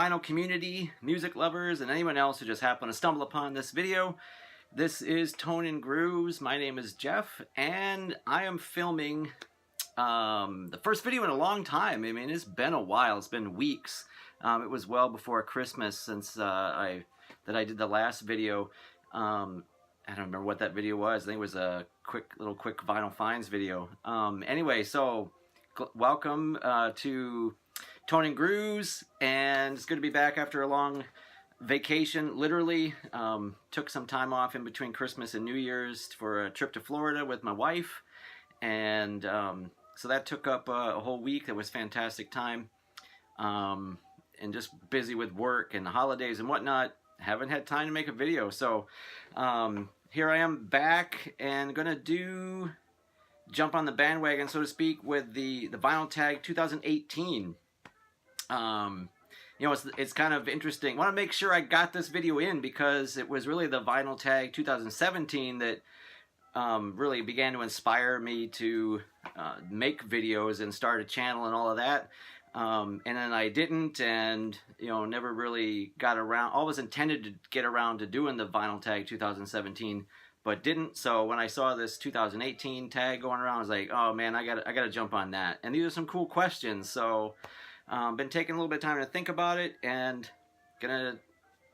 vinyl community, music lovers, and anyone else who just happened to stumble upon this video. This is Tone and Grooves. My name is Jeff, and I am filming the first video in a long time. I mean, it's been a while. It's been weeks. It was well before Christmas since I did the last video. I don't remember what that video was. I think it was a quick vinyl finds video. Anyway, so welcome to Tone and Grooves, and it's good to be back after a long vacation. Literally took some time off in between Christmas and New Year's for a trip to Florida with my wife, and so that took up a whole week. It was a fantastic time, and just busy with work and the holidays and whatnot. Haven't had time to make a video, so here I am back and gonna jump on the bandwagon, so to speak, with the Vinyl Tag 2018. You know, it's kind of interesting. I want to make sure I got this video in because it was really the Vinyl Tag 2017 that really began to inspire me to make videos and start a channel and all of that. And then I didn't, and you know, never really got around. Always intended to get around to doing the Vinyl Tag 2017, but didn't. So when I saw this 2018 tag going around, I was like, oh man, I gotta jump on that. And these are some cool questions. So been taking a little bit of time to think about it and gonna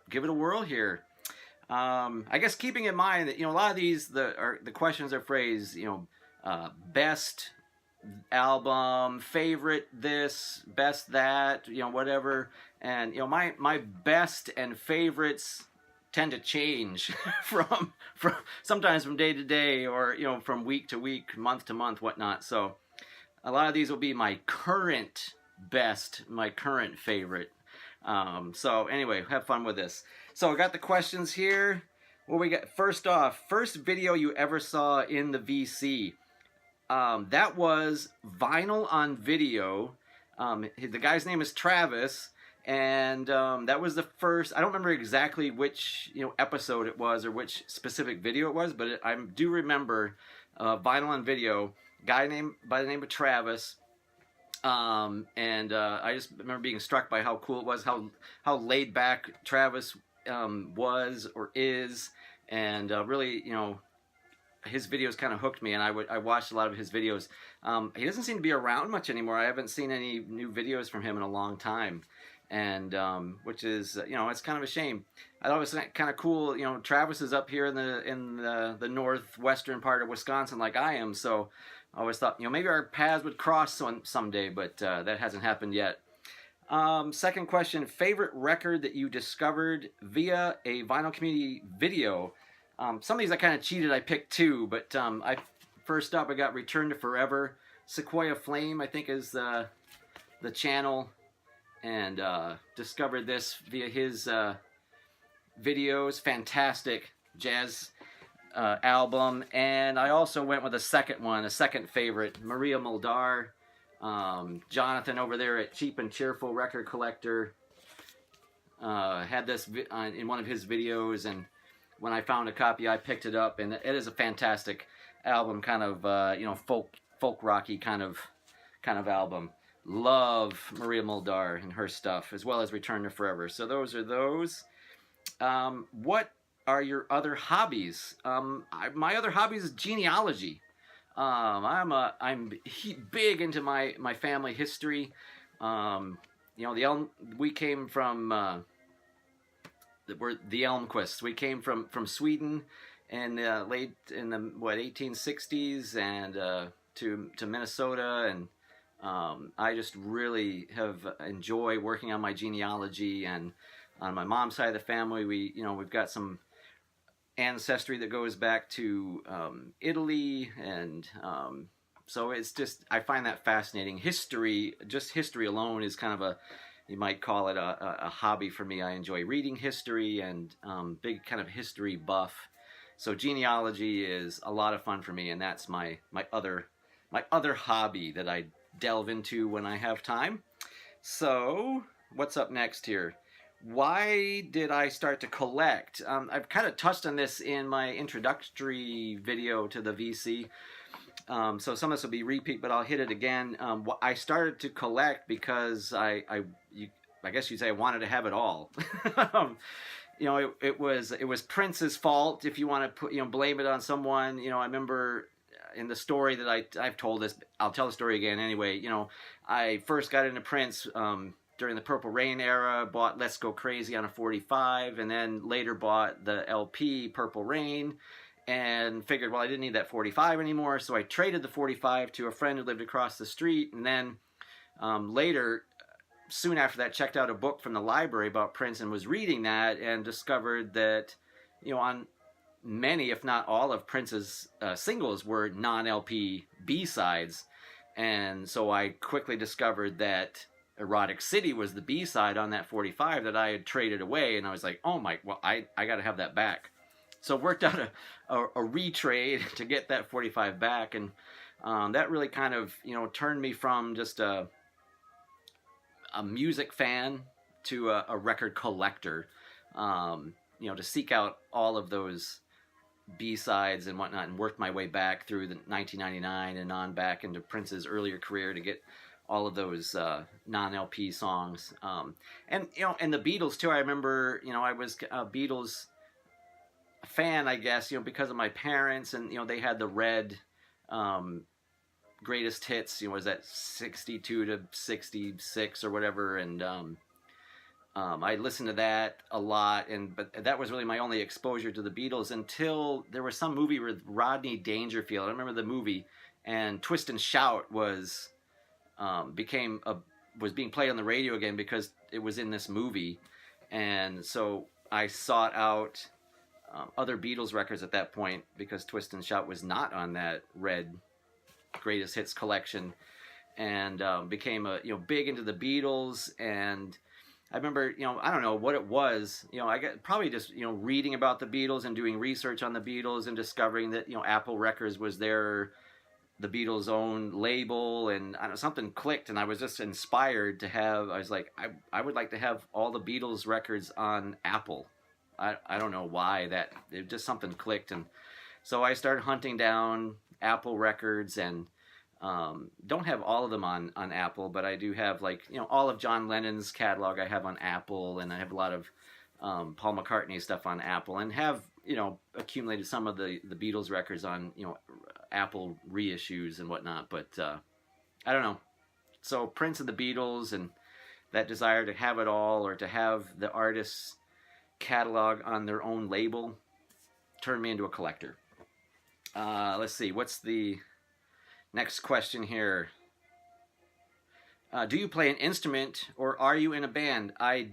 give it a whirl here. I guess keeping in mind that, you know, a lot of these the questions are phrased, you know, best album, favorite this, best that, you know, whatever. And you know, my best and favorites tend to change from sometimes from day to day, or you know, from week to week, month to month, whatnot. So a lot of these will be my current best, my current favorite. So anyway, have fun with this. So I got the questions here. What we got? First off, first video you ever saw in the VC. That was Vinyl on Video. The guy's name is Travis, and that was the first. I don't remember exactly which, you know, episode it was or which specific video it was, but I do remember Vinyl on Video. Guy by the name of Travis. And I just remember being struck by how cool it was, how laid back Travis was or is, and really, you know, his videos kind of hooked me, and I watched a lot of his videos. He doesn't seem to be around much anymore. I haven't seen any new videos from him in a long time, and which is, you know, it's kind of a shame. I thought it was kind of cool. You know, Travis is up here in the northwestern part of Wisconsin, like I am, so I always thought, you know, maybe our paths would cross someday, but that hasn't happened yet. Second question, favorite record that you discovered via a vinyl community video. Some of these I kind of cheated. I picked two, but first up I got Return to Forever. Sequoia Flame, I think, is the channel, and discovered this via his videos. Fantastic jazz album. And I also went with a second one, a second favorite, Maria Muldaur. Jonathan over there at Cheap and Cheerful Record Collector had this in one of his videos, and when I found a copy I picked it up, and it is a fantastic album, kind of you know, folk rocky kind of album. Love Maria Muldaur and her stuff, as well as Return to Forever. So those are those. What are your other hobbies? My other hobbies is genealogy. I'm big into my family history. You know, we came from we're the Elmquists. We came from Sweden in the 1860s, and to Minnesota, and I just really have enjoyed working on my genealogy. And on my mom's side of the family, we've got some ancestry that goes back to Italy, and so it's just, I find that fascinating. History, just history alone, is kind of you might call it a hobby for me. I enjoy reading history, and big kind of history buff. So genealogy is a lot of fun for me, and that's my other hobby that I delve into when I have time. So what's up next here? Why did I start to collect? I've kind of touched on this in my introductory video to the VC. So some of this will be repeat, but I'll hit it again. I started to collect because I I guess you'd say I wanted to have it all. You know, it was Prince's fault, if you want to put, you know, blame it on someone. You know, I remember in the story that I've told this, I'll tell the story again anyway. You know, I first got into Prince during the Purple Rain era, bought Let's Go Crazy on a 45, and then later bought the LP Purple Rain, and figured, well, I didn't need that 45 anymore, so I traded the 45 to a friend who lived across the street, and then later, soon after that, checked out a book from the library about Prince and was reading that and discovered that, you know, on many, if not all, of Prince's singles were non-LP B-sides. And so I quickly discovered that Erotic City was the B-side on that 45 that I had traded away. And I was like, oh my, well, I got to have that back. So worked out a retrade to get that 45 back. And that really kind of, you know, turned me from just a music fan to a record collector, you know, to seek out all of those B-sides and whatnot, and worked my way back through the 1999 and on back into Prince's earlier career to get all of those non-LP songs. And, you know, and the Beatles too. I remember, you know, I was a Beatles fan, I guess, you know, because of my parents, and, you know, they had the red greatest hits, you know, was that 62 to 66 or whatever, and I listened to that a lot, but that was really my only exposure to the Beatles until there was some movie with Rodney Dangerfield. I remember the movie, and Twist and Shout was being played on the radio again because it was in this movie, and so I sought out other Beatles records at that point because Twist and Shout was not on that red greatest hits collection, and became big into the Beatles. And I remember, you know, I don't know what it was, you know, I got probably just, you know, reading about the Beatles and doing research on the Beatles and discovering that, you know, Apple Records was the Beatles' own label, and I don't know, something clicked, and I was just inspired to have. I was like, I would like to have all the Beatles records on Apple. I don't know why, that it just something clicked, and so I started hunting down Apple Records, and don't have all of them on Apple, but I do have, like, you know, all of John Lennon's catalog I have on Apple, and I have a lot of Paul McCartney stuff on Apple, and have, you know, accumulated some of the Beatles records on, you know, Apple reissues and whatnot. But I don't know. So Prince and the Beatles, and that desire to have it all, or to have the artist's catalog on their own label, turned me into a collector. Let's see, what's the next question here? Do you play an instrument, or are you in a band? I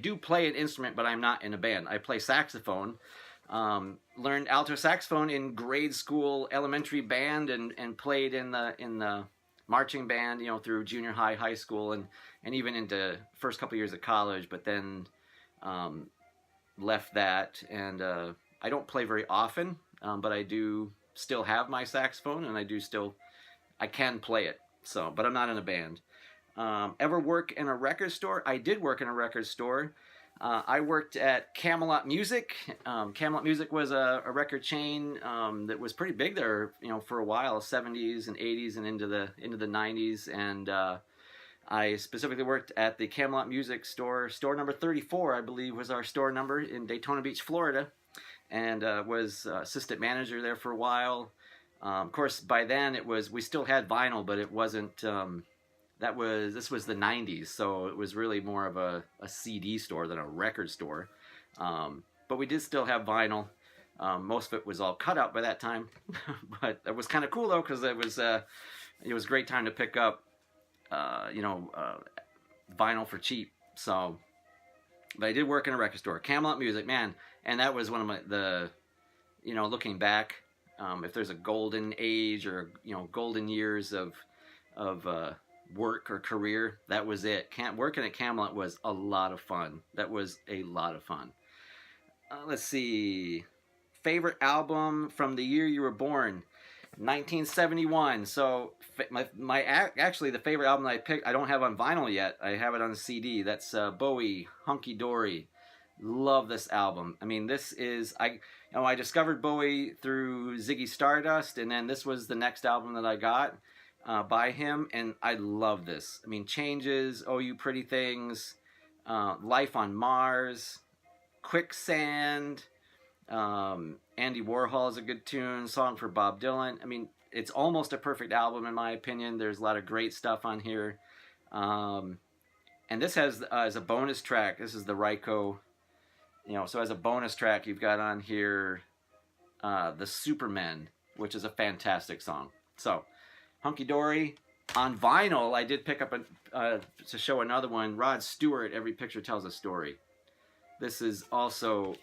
do play an instrument, but I'm not in a band. I play saxophone. Learned alto saxophone in grade school, elementary band, and played in the marching band, you know, through junior high, high school, and even into first couple years of college. But then left that, and I don't play very often, but I do still have my saxophone, and I can play it. So, but I'm not in a band. Ever work in a record store? I did work in a record store. I worked at Camelot Music. Camelot Music was a record chain that was pretty big there, you know, for a while, 70s and 80s and into the 90s. And I specifically worked at the Camelot Music store number 34, I believe, was our store number in Daytona Beach, Florida, and was assistant manager there for a while. Of course, by then we still had vinyl, but it wasn't. This was the 90s, so it was really more of a CD store than a record store. But we did still have vinyl. Most of it was all cut out by that time, but it was kind of cool though, because it was a great time to pick up, vinyl for cheap. So, but I did work in a record store, Camelot Music, man, and that was one of looking back, if there's a golden age or, you know, golden years of work or career, that was it. Working at Camelot was a lot of fun. That was a lot of fun. Let's see. Favorite album from the year you were born? 1971. So actually the favorite album that I picked, I don't have on vinyl yet. I have it on CD. That's Bowie, Hunky Dory. Love this album. I mean, this is, I discovered Bowie through Ziggy Stardust, and then this was the next album that I got by him, and I love this. I mean, Changes, Oh You Pretty Things, Life on Mars, Quicksand, Andy Warhol is a good tune, Song for Bob Dylan. I mean, it's almost a perfect album in my opinion. There's a lot of great stuff on here. And this has, as a bonus track, this is the Ryko, so as a bonus track, you've got on here The Supermen, which is a fantastic song. So, Hunky Dory. On vinyl, I did pick up to show another one, Rod Stewart, Every Picture Tells a Story. This is also,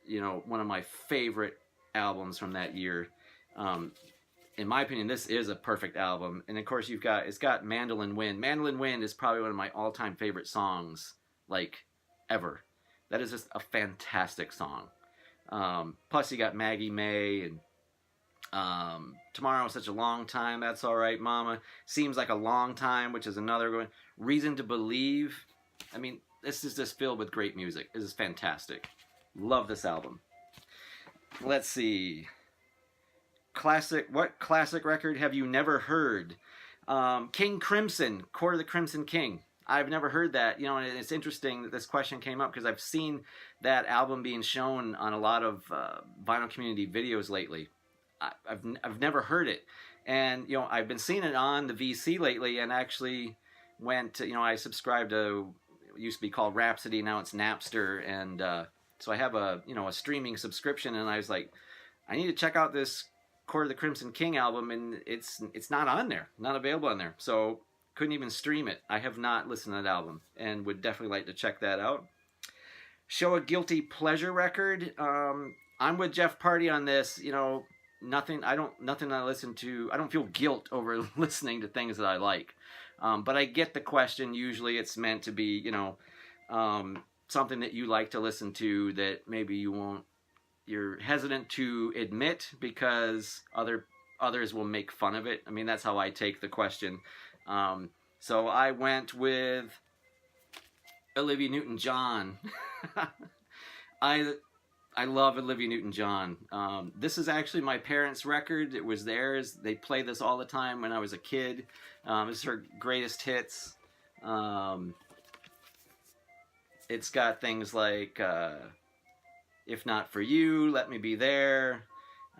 one of my favorite albums from that year. In my opinion, this is a perfect album. And of course, it's got Mandolin Wind. Mandolin Wind is probably one of my all-time favorite songs, ever. That is just a fantastic song. Plus, you got Maggie May and Tomorrow Is Such a Long Time, That's All Right, Mama. Seems Like a Long Time, which is another one. Reason to Believe. I mean, this is just filled with great music. This is fantastic. Love this album. Let's see. What classic record have you never heard? King Crimson, Court of the Crimson King. I've never heard that. And it's interesting that this question came up because I've seen that album being shown on a lot of vinyl community videos lately. I've never heard it, and I've been seeing it on the VC lately, and actually went to, I subscribed to, it used to be called Rhapsody, now it's Napster, and so I have a streaming subscription, and I was like, I need to check out this Court of the Crimson King album, and it's not on there, not available on there, so couldn't even stream it. I have not listened to that album, and would definitely like to check that out. Show a guilty pleasure record. I'm with Jeff Party on this. Nothing I listen to, I don't feel guilt over listening to things that I like. But I get the question. Usually it's meant to be, something that you like to listen to that maybe you're hesitant to admit because others will make fun of it. I mean, that's how I take the question. So I went with Olivia Newton-John. I love Olivia Newton-John. This is actually my parents' record. It was theirs. They played this all the time when I was a kid. This is her greatest hits. It's got things like If Not For You, Let Me Be There,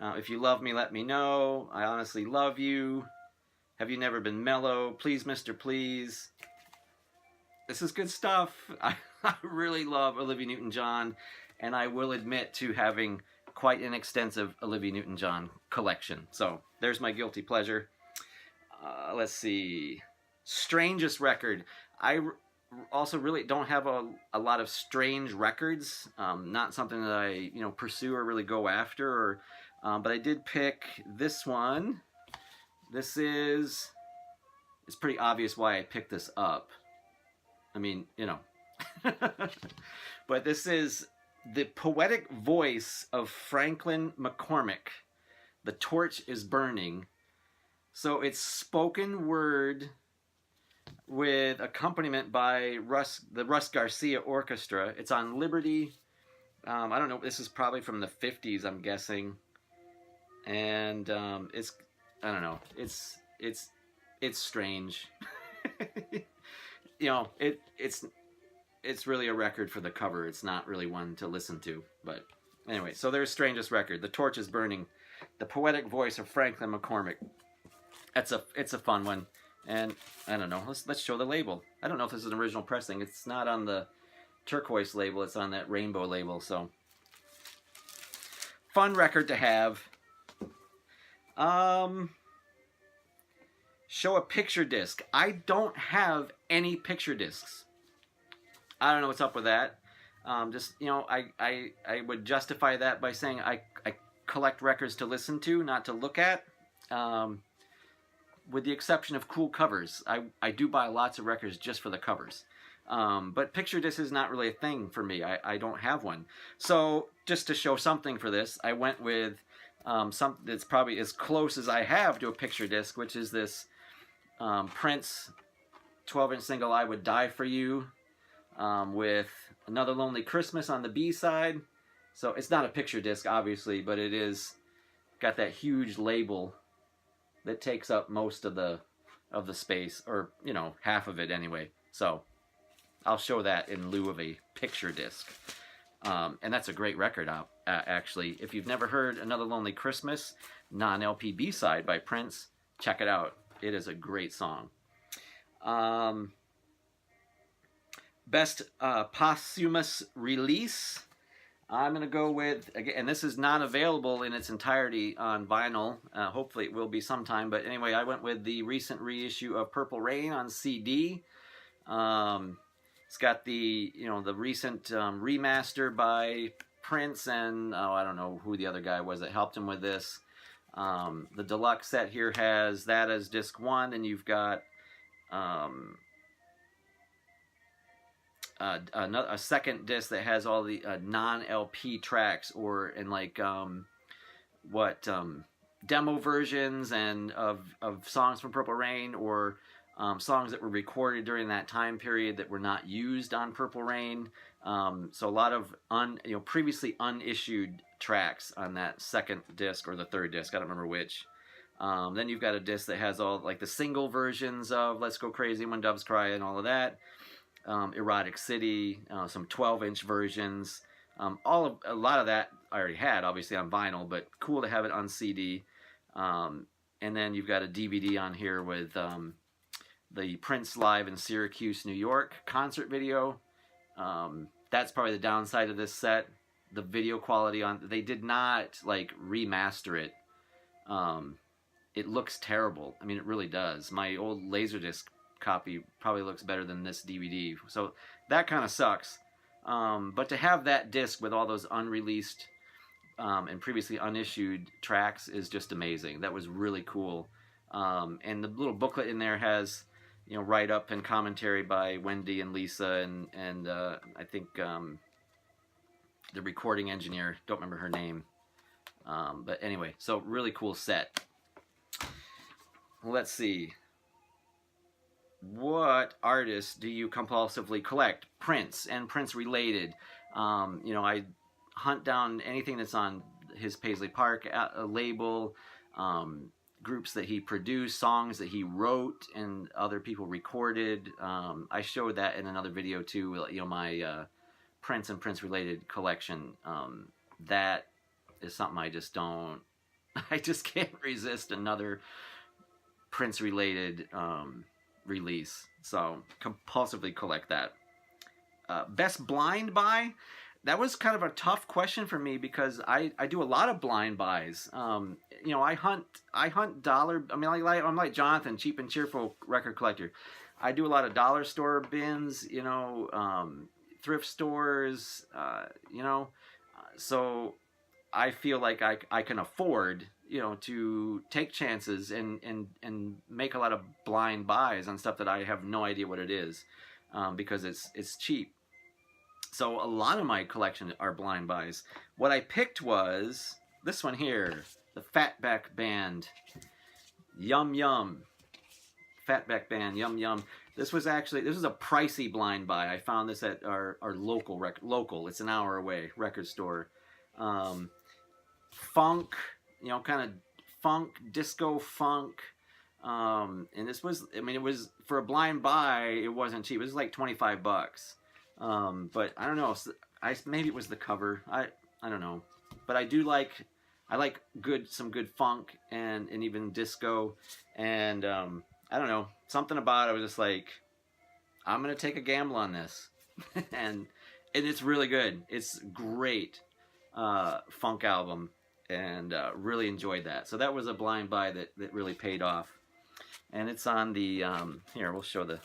If You Love Me, Let Me Know, I Honestly Love You, Have You Never Been Mellow, Please Mr. Please. This is good stuff. I really love Olivia Newton-John, and I will admit to having quite an extensive Olivia Newton-John collection. So there's my guilty pleasure. Let's see. Strangest record. I also really don't have a lot of strange records. Not something that I pursue or really go after. But I did pick this one. It's pretty obvious why I picked this up. I mean, but this is the poetic voice of Franklin McCormick. The Torch is Burning. So it's spoken word with accompaniment by the Russ Garcia Orchestra. It's on Liberty. I don't know. This is probably from the 50s, I'm guessing. And it's, I don't know. It's strange. It's really a record for the cover. It's not really one to listen to. But anyway, so there's Strangest Record. The Torch is Burning. The poetic voice of Franklin McCormick. It's a fun one. And I don't know. Let's show the label. I don't know if this is an original pressing. It's not on the turquoise label. It's on that rainbow label. So fun record to have. Show a picture disc. I don't have any picture discs. I don't know what's up with that. I would justify that by saying I collect records to listen to, not to look at. With the exception of cool covers. I do buy lots of records just for the covers. But picture disc is not really a thing for me. I don't have one. So just to show something for this, I went with something that's probably as close as I have to a picture disc, which is this Prince 12-inch single, I Would Die For You, with Another Lonely Christmas on the B-side. So it's not a picture disc, obviously, but it is got that huge label that takes up most of the space, or half of it anyway. So I'll show that in lieu of a picture disc. And that's a great record, actually. If you've never heard Another Lonely Christmas, non-LP B-side by Prince, check it out. It is a great song. Best posthumous release, I'm going to go with, again, and this is not available in its entirety on vinyl. Hopefully it will be sometime. But anyway, I went with the recent reissue of Purple Rain on CD. It's got the, the recent remaster by Prince and, I don't know who the other guy was that helped him with this. The deluxe set here has that as disc 1, and you've got a second disc that has all the non-LP tracks, or in like demo versions and of songs from Purple Rain, or songs that were recorded during that time period that were not used on Purple Rain. So a lot of previously unissued tracks on that second disc or the third disc, I don't remember which. Then you've got a disc that has all like the single versions of Let's Go Crazy, When Doves Cry, and all of that. Erotic City, some 12-inch versions. A lot of that I already had, obviously, on vinyl, but cool to have it on CD. And then you've got a DVD on here with the Prince Live in Syracuse, New York concert video. That's probably the downside of this set. The video quality they did not like remaster it. It looks terrible. I mean, it really does. My old Laserdisc copy probably looks better than this DVD, so that kind of sucks. But to have that disc with all those unreleased and previously unissued tracks is just amazing. That was really cool. And the little booklet in there has write-up and commentary by Wendy and Lisa and I think the recording engineer, don't remember her name, but anyway, so really cool set. Let's see. What artists do you compulsively collect? Prince and Prince related. I hunt down anything that's on his Paisley Park label, groups that he produced, songs that he wrote and other people recorded. I showed that in another video too, my Prince and Prince related collection. That is something I just can't resist another Prince related release, so compulsively collect that. Best blind buy, that was kind of a tough question for me because I do a lot of blind buys. I hunt dollar. I mean, I'm like Jonathan, cheap and cheerful record collector. I do a lot of dollar store bins, thrift stores, so I feel like I can afford to take chances and make a lot of blind buys on stuff that I have no idea what it is, because it's cheap. So a lot of my collection are blind buys. What I picked was this one here, the Fatback Band, Yum Yum. Fatback Band, Yum Yum. This was a pricey blind buy. I found this at our local. It's an hour away record store. Funk. Kind of funk, disco funk, and this was, it was, for a blind buy, it wasn't cheap. It was like $25. But I don't know, maybe it was the cover, I don't know, but I like some good funk and even disco, and I don't know, something about it, I was just like, I'm gonna take a gamble on this. and it's really good. It's great funk album. And really enjoyed that. So that was a blind buy that really paid off. And it's on the, here, we'll show the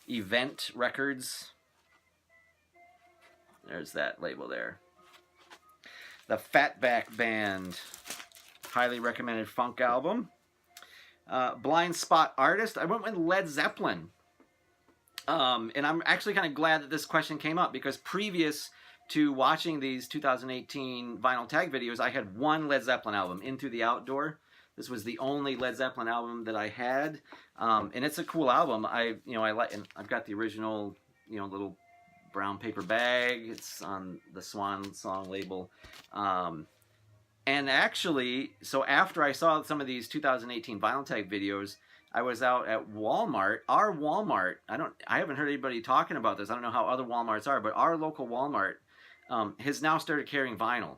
Event Records. There's that label there. The Fatback Band, highly recommended funk album. Blind spot artist, I went with Led Zeppelin. And I'm actually kind of glad that this question came up, because previous to watching these 2018 vinyl tag videos, I had one Led Zeppelin album, Into the Outdoor. This was the only Led Zeppelin album that I had, and it's a cool album. I like, and I've got the original, little brown paper bag. It's on the Swan Song label, and actually, so after I saw some of these 2018 vinyl tag videos, I was out at Walmart. Our Walmart, I haven't heard anybody talking about this. I don't know how other Walmarts are, but our local Walmart has now started carrying vinyl,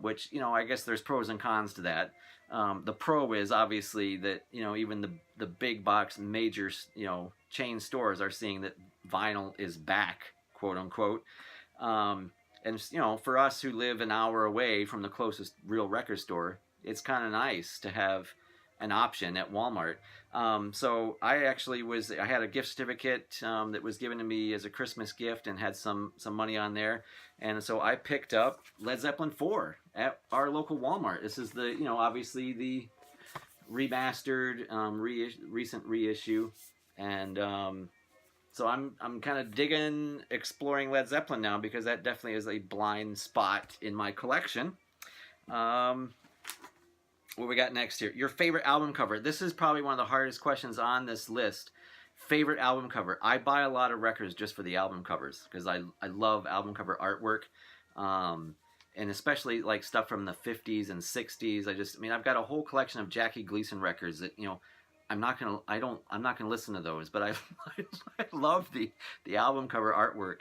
which, you know, I guess there's pros and cons to that. The pro is obviously that, you know, even the big box major, you know, chain stores are seeing that vinyl is back, quote unquote. And, you know, for us who live an hour away from the closest real record store, it's kind of nice to have an option at Walmart. So I had a gift certificate that was given to me as a Christmas gift and had some money on there. And so I picked up Led Zeppelin 4 at our local Walmart. This is the, you know, obviously the remastered, recent reissue. And so I'm kind of digging, exploring Led Zeppelin now, because that definitely is a blind spot in my collection. What we got next here? Your favorite album cover. This is probably one of the hardest questions on this list. Favorite album cover. I buy a lot of records just for the album covers, because I love album cover artwork. And especially like stuff from the 50s and 60s. I mean, I've got a whole collection of Jackie Gleason records that, you know, I'm not gonna listen to those, but I love the album cover artwork.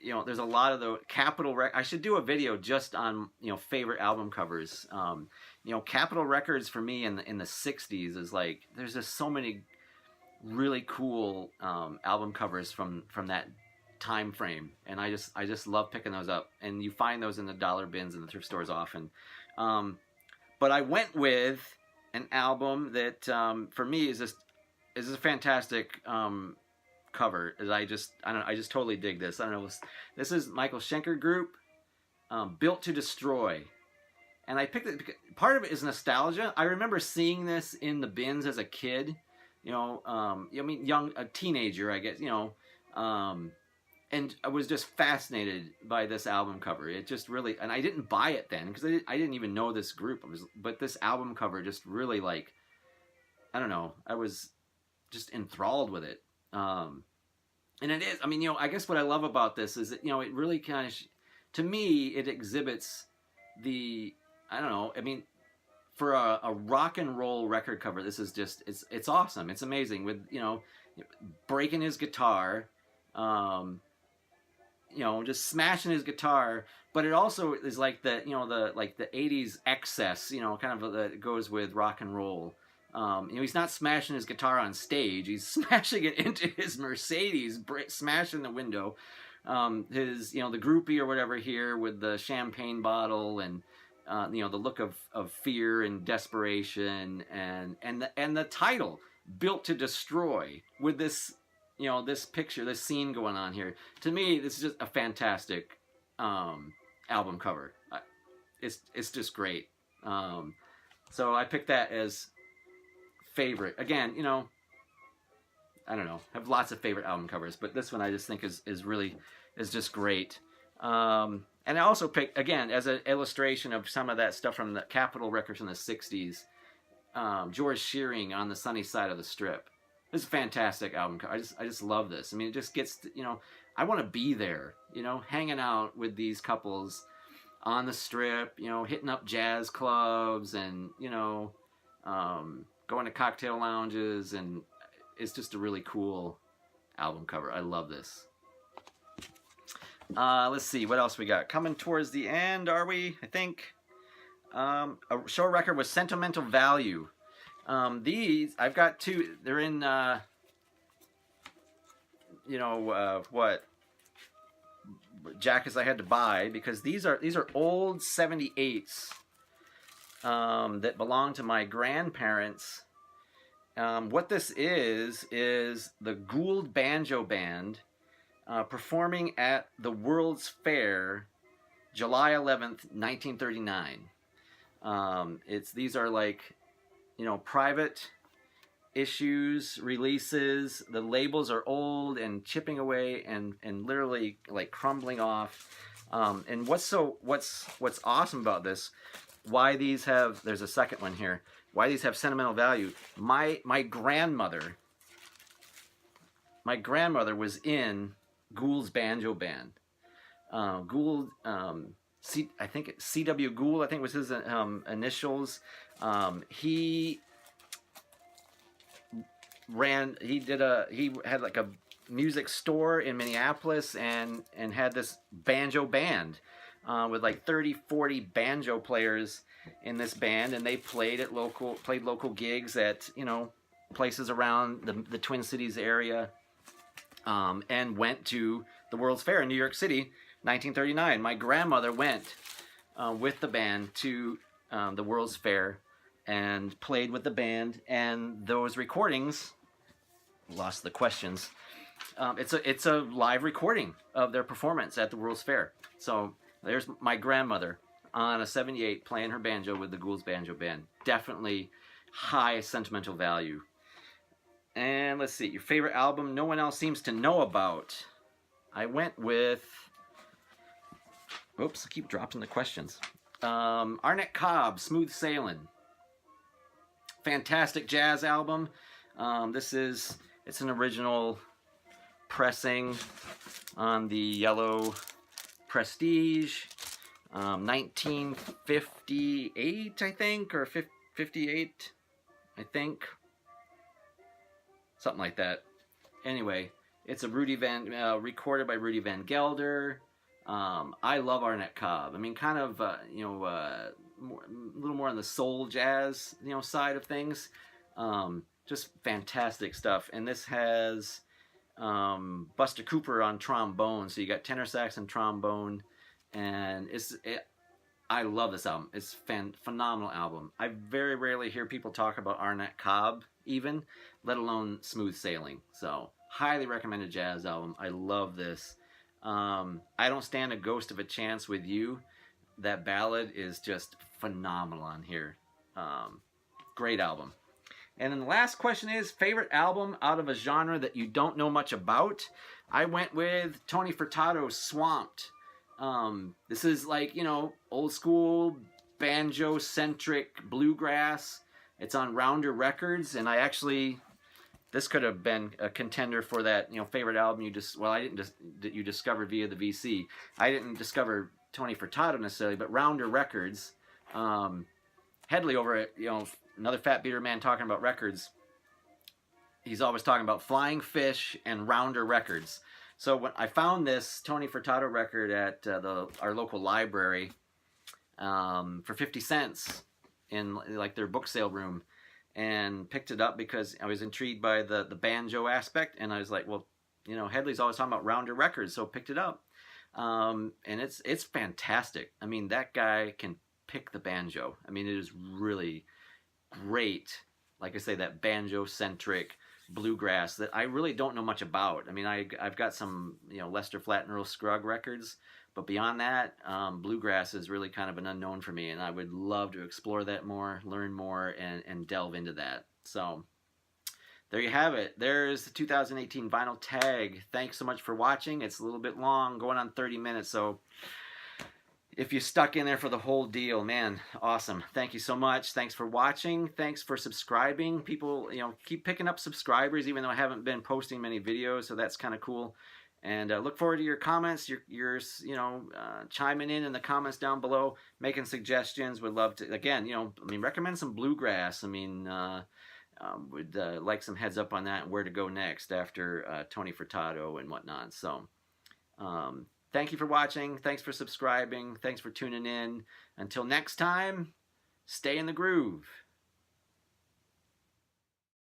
You know, there's a lot of the Capitol I should do a video just on, you know, favorite album covers. You know, Capitol Records for me in the 60s is like, there's just so many really cool album covers from that time frame, and I just love picking those up. And you find those in the dollar bins in the thrift stores often. But I went with an album that for me is a fantastic cover. I just totally dig this. I don't know. This is Michael Schenker Group, Built to Destroy, and I picked it because part of it is nostalgia. I remember seeing this in the bins as a kid. You know, I mean, a teenager, I guess. You know, and I was just fascinated by this album cover. It just really, and I didn't buy it then because I didn't even know this group. But this album cover just really, like, I don't know. I was just enthralled with it. And it is, I mean, you know, I guess what I love about this is that, you know, it really kind of, to me, it exhibits I don't know, I mean, for a rock and roll record cover, this is just, it's awesome. It's amazing with, you know, breaking his guitar, you know, just smashing his guitar, but it also is like the 80s excess, you know, kind of that goes with rock and roll. You know, he's not smashing his guitar on stage. He's smashing it into his Mercedes, smashing the window. His, you know, the groupie or whatever here with the champagne bottle and, you know, the look of fear and desperation and the title, Built to Destroy, with this, you know, this picture, this scene going on here. To me, this is just a fantastic album cover. It's just great. So I picked that as favorite. Again, you know, I don't know. I have lots of favorite album covers, but this one I just think is just great. And I also picked, again, as an illustration of some of that stuff from the Capitol records from the 60s, George Shearing, On the Sunny Side of the Strip. This is a fantastic album cover. I just love this. I mean, it just gets, you know, I want to be there, you know, hanging out with these couples on the Strip, you know, hitting up jazz clubs and, you know, going to cocktail lounges, and it's just a really cool album cover. I love this. Let's see, what else we got? Coming towards the end, are we? I think. A show record with Sentimental Value. These, I've got two. They're in, you know, what jackets I had to buy, because these are old 78s that belong to my grandparents. What this is the Gould Banjo Band performing at the World's Fair, July 11th, 1939. These are like, you know, private issues, releases. The labels are old and chipping away and literally like crumbling off. And what's awesome about this, why these have, there's a second one here, why these have sentimental value. My grandmother was in Gould's Banjo Band. Gould, I think C.W. Gould, I think was his initials. He he had like a music store in Minneapolis and had this banjo band with like 30-40 banjo players in this band, and they played local gigs at, you know, places around the Twin Cities area, and went to the World's Fair in New York City, 1939. My grandmother went with the band to the World's Fair and played with the band, and those recordings, lost the questions, it's a live recording of their performance at the World's Fair. So there's my grandmother on a 78 playing her banjo with the Gould's Banjo Band. Definitely high sentimental value. And let's see, your favorite album no one else seems to know about. I went with, oops, I keep dropping the questions. Arnett Cobb, Smooth Sailing. Fantastic jazz album. It's an original pressing on the yellow Prestige, 1958, I think, or 58, I think, something like that. Anyway, it's a recorded by Rudy Van Gelder. I love Arnett Cobb. I mean, kind of, a little more on the soul jazz, side of things. Just fantastic stuff. And this has Buster Cooper on trombone, so you got tenor sax and trombone, and I love this album. It's phenomenal album. I very rarely hear people talk about Arnett Cobb, even, let alone Smooth Sailing. So highly recommended jazz album. I love this. I Don't Stand a Ghost of a Chance with You. That ballad is just phenomenal on here. Great album. And then the last question is, favorite album out of a genre that you don't know much about? I went with Tony Furtado's Swamped. This is like, old school banjo-centric bluegrass. It's on Rounder Records, and this could have been a contender for that, favorite album that you discovered via the VC. I didn't discover Tony Furtado necessarily, but Rounder Records, Headley over at, another Fat Beater man talking about records, he's always talking about Flying Fish and Rounder Records. So when I found this Tony Furtado record at our local library for 50 cents in like their book sale room, and picked it up because I was intrigued by the banjo aspect, and I was like, well, Headley's always talking about Rounder Records, so picked it up. And it's fantastic. I mean, that guy can pick the banjo. I mean, it is really great. Like I say, that banjo-centric bluegrass that I really don't know much about. I mean, I've got some, Lester Flatt and Earl Scruggs records, but beyond that, bluegrass is really kind of an unknown for me, and I would love to explore that more, learn more, and delve into that. So there you have it. There's the 2018 Vinyl Tag. Thanks so much for watching. It's a little bit long, going on 30 minutes, so if you stuck in there for the whole deal, man, awesome. Thank you so much. Thanks for watching. Thanks for subscribing. People, keep picking up subscribers, even though I haven't been posting many videos, so that's kind of cool. And look forward to your comments, your chiming in the comments down below, making suggestions. Would love to, again, recommend some bluegrass. I mean, would like some heads up on that and where to go next after Tony Furtado and whatnot. So, thank you for watching. Thanks for subscribing. Thanks for tuning in. Until next time, stay in the groove.